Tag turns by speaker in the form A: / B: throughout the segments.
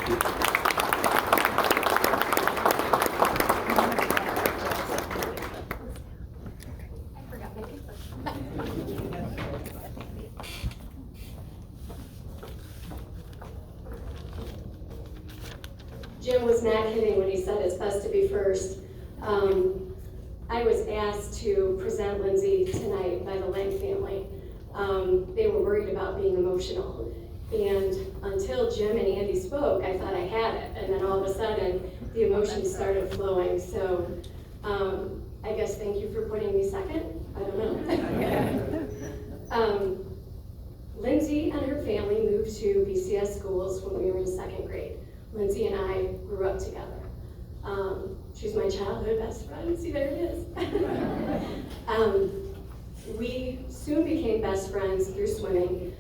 A: Jim was not kidding when he said it's best to be first. I was asked to present Lindsay tonight by the Lange family. They were worried about being emotional. And until Jim and Andy spoke, I thought I had it. And then all of a sudden, the emotions started flowing. So I guess thank you for putting me second. I don't know. Lindsay and her family moved to BCS schools when we were in second grade. Lindsay and I grew up together. She's my childhood best friend. See, there it is. We soon became best friends through swimming.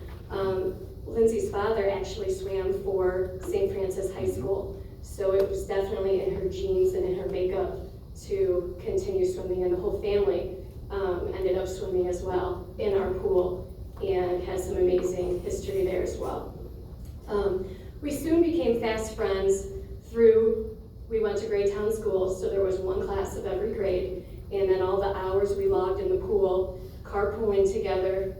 A: Lindsay's father actually swam for St. Francis High School, so it was definitely in her genes and in her makeup to continue swimming, and the whole family ended up swimming as well in our pool and has some amazing history there as well. We soon became fast friends we went to grade town schools, so there was one class of every grade, and then all the hours we logged in the pool, carpooling together,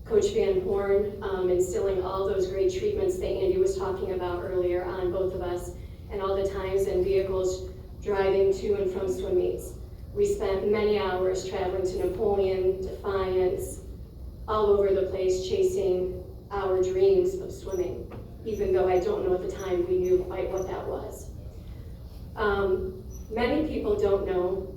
A: Coach Van Horn instilling all those great treatments that Andy was talking about earlier on both of us, and all the times in vehicles driving to and from swim meets. We spent many hours traveling to Napoleon, Defiance, all over the place chasing our dreams of swimming, even though I don't know at the time we knew quite what that was. Many people don't know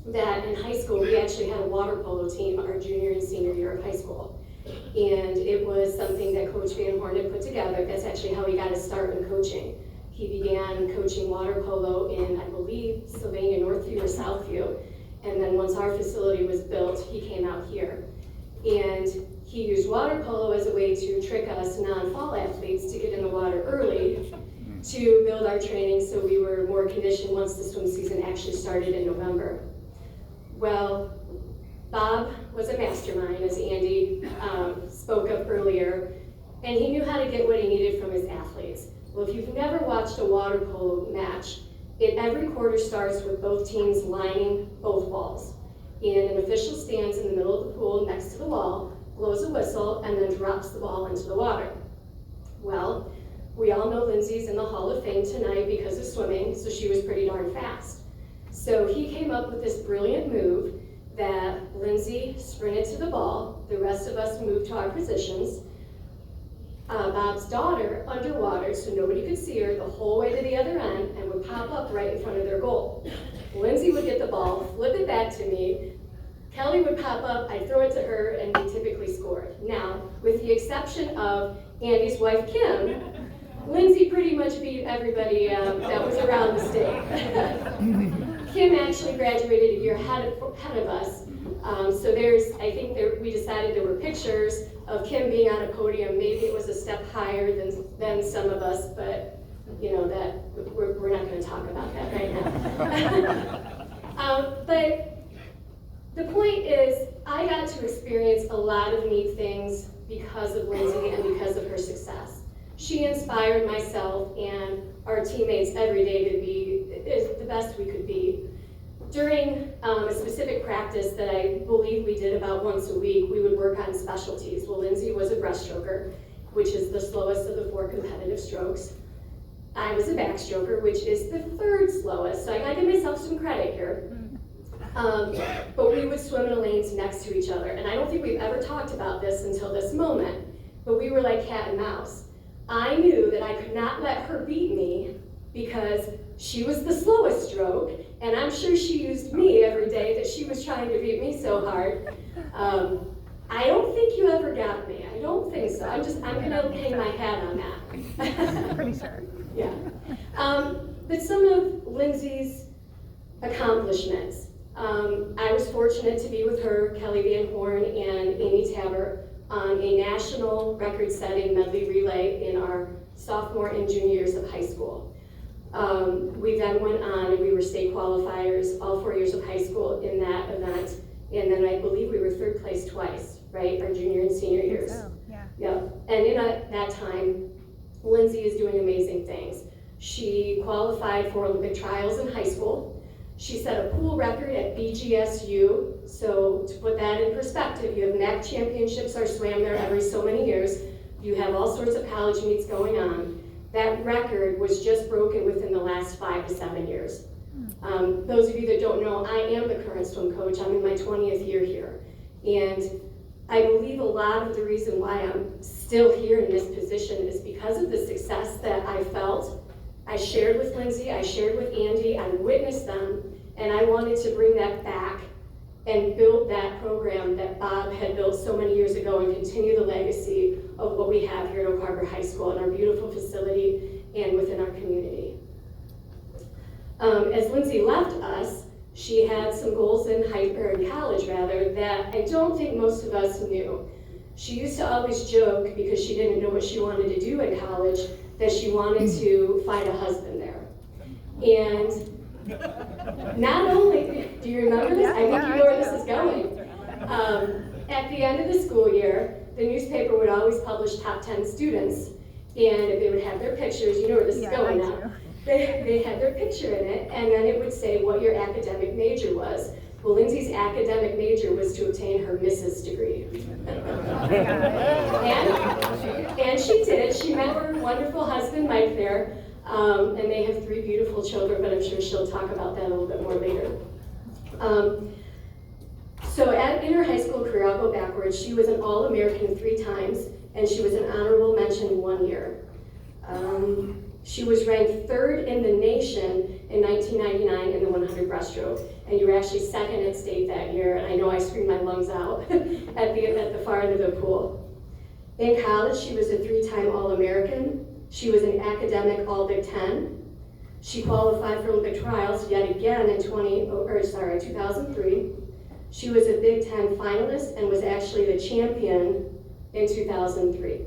A: that in high school we actually had a water polo team our junior and senior year of high school. And it was something that Coach Van Horn had put together. That's actually how he got his start in coaching. He began coaching water polo in, I believe, Sylvania Northview or Southview. And then once our facility was built, he came out here. And he used water polo as a way to trick us non-fall athletes to get in the water early to build our training so we were more conditioned once the swim season actually started in November. Well, Bob was a mastermind, as Andy spoke of earlier, and he knew how to get what he needed from his athletes. Well, if you've never watched a water polo match, every quarter starts with both teams lining both balls. And an official stands in the middle of the pool next to the wall, blows a whistle, and then drops the ball into the water. Well, we all know Lindsay's in the Hall of Fame tonight because of swimming, so she was pretty darn fast. So he came up with this brilliant move that Lindsay sprinted to the ball, the rest of us moved to our positions. Bob's daughter underwater, so nobody could see her, the whole way to the other end, and would pop up right in front of their goal. Lindsay would get the ball, flip it back to me, Kelly would pop up, I'd throw it to her, and we typically scored. Now, with the exception of Andy's wife, Kim, Lindsay pretty much beat everybody that was around the state. Kim actually graduated a year ahead of us. So we decided there were pictures of Kim being on a podium. Maybe it was a step higher than some of us, but you know that we're not going to talk about that right now. But the point is, I got to experience a lot of neat things because of Lindsay and because of her success. She inspired myself and our teammates every day to be the best we could be. During a specific practice that I believe we did about once a week, we would work on specialties. Well, Lindsay was a breaststroker, which is the slowest of the 4 competitive strokes. I was a backstroker, which is the 3rd slowest, so I gotta give myself some credit here. But we would swim in lanes next to each other, and I don't think we've ever talked about this until this moment, but we were like cat and mouse. I knew that I could not let her beat me because she was the slowest stroke, and I'm sure she used me every day that she was trying to beat me so hard. I don't think you ever got me. I don't think so. I'm gonna hang my hat on that.
B: Pretty sure.
A: Yeah. But some of Lindsay's accomplishments. I was fortunate to be with her, Kelly Van Horn, and Amy Tabor on a national record-setting medley relay in our sophomore and junior years of high school. We then went on and we were state qualifiers all 4 years of high school in that event. And then I believe we were 3rd place twice, right? Our junior and senior years.
B: So, yeah.
A: Yeah. And in that time, Lindsay is doing amazing things. She qualified for Olympic trials in high school. She set a pool record at BGSU. So to put that in perspective, you have NAC championships are swam there every so many years. You have all sorts of college meets going on. That record was just broken within the last 5 to 7 years. Those of you that don't know, I am the current swim coach. I'm in my 20th year here. And I believe a lot of the reason why I'm still here in this position is because of the success that I felt. I shared with Lindsay, I shared with Andy, I witnessed them, and I wanted to bring that back and build that program that Bob had built so many years ago and continue the legacy of what we have here at Oak Harbor High School in our beautiful facility and within our community. As Lindsay left us, she had some goals in college that I don't think most of us knew. She used to always joke, because she didn't know what she wanted to do in college, that she wanted to find a husband there. And not only, do you remember this? I think you know where this is going. At the end of the school year, the newspaper would always publish top 10 students, and they would have their pictures. You know where this is going now. They had their picture in it, and then it would say what your academic major was. Well, Lindsay's academic major was to obtain her Mrs. degree. and she did it. She met her wonderful husband, Mike, there, and they have 3 beautiful children, but I'm sure she'll talk about that a little bit more later. So in her high school career, I'll go backwards, she was an All-American 3 times, and she was an honorable mention 1 year. She was ranked 3rd in the nation in 1999 in the 100 breaststroke, and you were actually 2nd at state that year, and I know I screamed my lungs out at the far end of the pool. In college, she was a 3-time All-American. She was an academic All-Big Ten. She qualified for Olympic trials yet again in 2003. She was a Big Ten finalist and was actually the champion in 2003.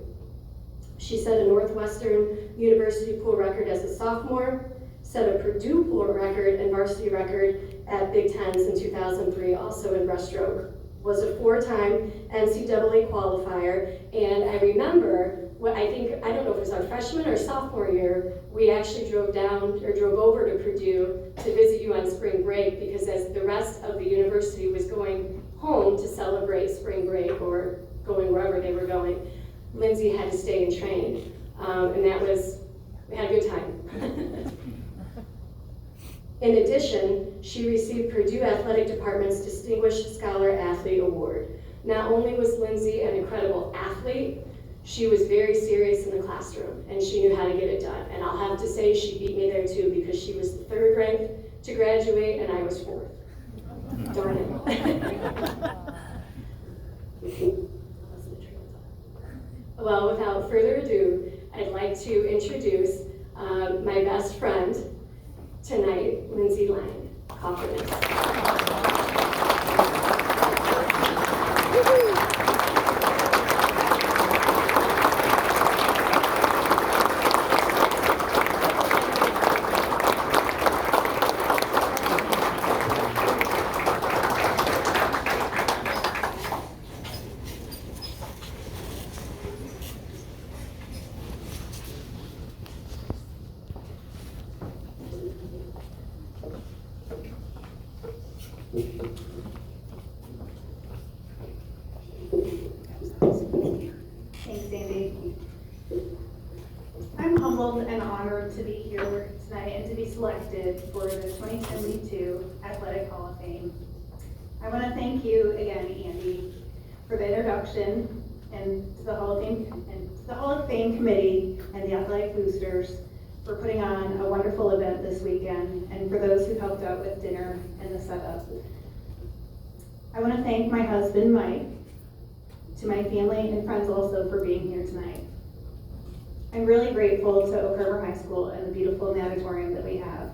A: She set a Northwestern University pool record as a sophomore, set a Purdue pool record and varsity record at Big Tens in 2003, also in breaststroke. Was a 4-time NCAA qualifier, and I remember, I don't know if it was our freshman or sophomore year, we actually drove over to Purdue to visit you on spring break, because as the rest of the university was going home to celebrate spring break or going wherever they were going, Lindsay had to stay and train, and we had a good time. In addition, she received Purdue Athletic Department's Distinguished Scholar Athlete Award. Not only was Lindsay an incredible athlete, she was very serious in the classroom, and she knew how to get it done. And I'll have to say she beat me there too, because she was the 3rd ranked to graduate, and I was 4th. Darn it. Well, without further ado, I'd like to introduce my best friend tonight, Lindsay Lange, Koffarnus.
B: Thanks, Sandy. I'm humbled and honored to be here tonight and to be selected for the 2022 Athletic Hall of Fame. I want to thank you again, Andy, for the introduction and to the Hall of Fame committee and the athletic boosters for putting on a wonderful event this weekend, and for those who helped out with dinner and the setup. I want to thank my husband, Mike, to my family and friends also for being here tonight. I'm really grateful to Oak Harbor High School and the beautiful natatorium that we have.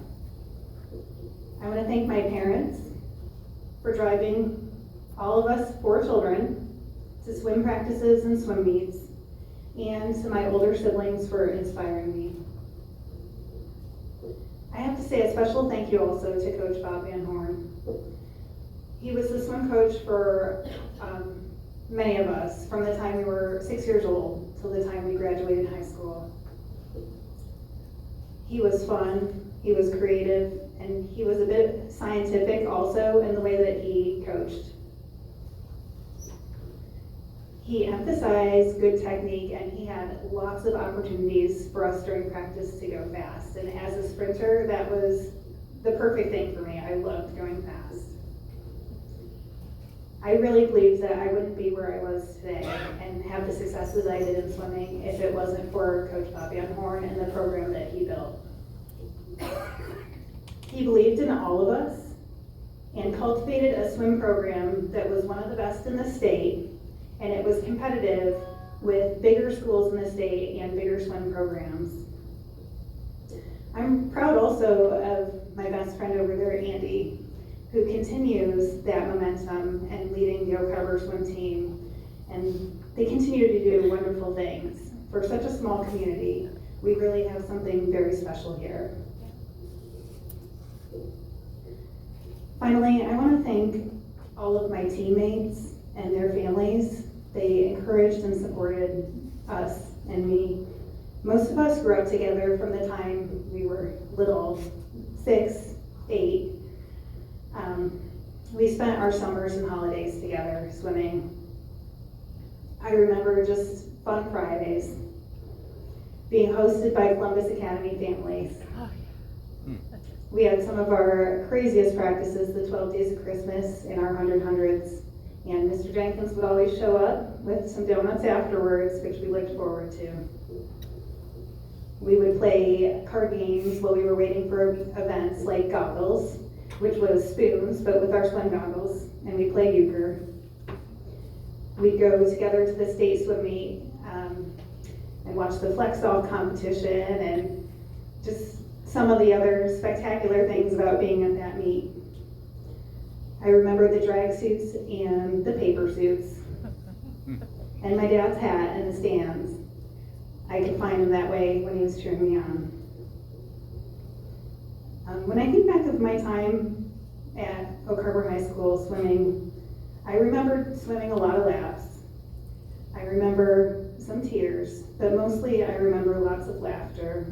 B: I want to thank my parents for driving all of us 4 children to swim practices and swim meets, and to my older siblings for inspiring me. I have to say a special thank you also to Coach Bob Van Horn. He was the swim coach for many of us from the time we were 6 years old till the time we graduated high school. He was fun, he was creative, and he was a bit scientific also in the way that he coached. He emphasized good technique, and he had lots of opportunities for us during practice to go fast. And as a sprinter, that was the perfect thing for me. I loved going fast. I really believe that I wouldn't be where I was today and have the successes I did in swimming if it wasn't for Coach Bob Van Horn and the program that he built. He believed in all of us and cultivated a swim program that was one of the best in the state, and it was competitive with bigger schools in the state and bigger swim programs. I'm proud also of my best friend over there, Andy, who continues that momentum and leading the Oak Harbor swim team. And they continue to do wonderful things. For such a small community, we really have something very special here. Finally, I want to thank all of my teammates and their families. They encouraged and supported us and me. Most of us grew up together from the time we were little, 6, 8. We spent our summers and holidays together swimming. I remember just fun Fridays, being hosted by Columbus Academy families. We had some of our craziest practices, the 12 Days of Christmas and our 100-100s. And Mr. Jenkins would always show up with some donuts afterwards, which we looked forward to. We would play card games while we were waiting for events like goggles, which was spoons, but with our swim goggles, and we'd play euchre. We'd go together to the state swim meet and watch the flex off competition and just some of the other spectacular things about being at that meet. I remember the drag suits and the paper suits and my dad's hat in the stands. I could find him that way when he was cheering me on. When I think back of my time at Oak Harbor High School swimming, I remember swimming a lot of laps. I remember some tears, but mostly I remember lots of laughter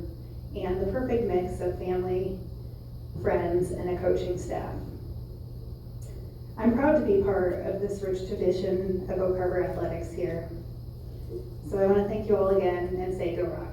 B: and the perfect mix of family, friends, and a coaching staff. I'm proud to be part of this rich tradition of Oak Harbor athletics here. So I want to thank you all again and say go Rock.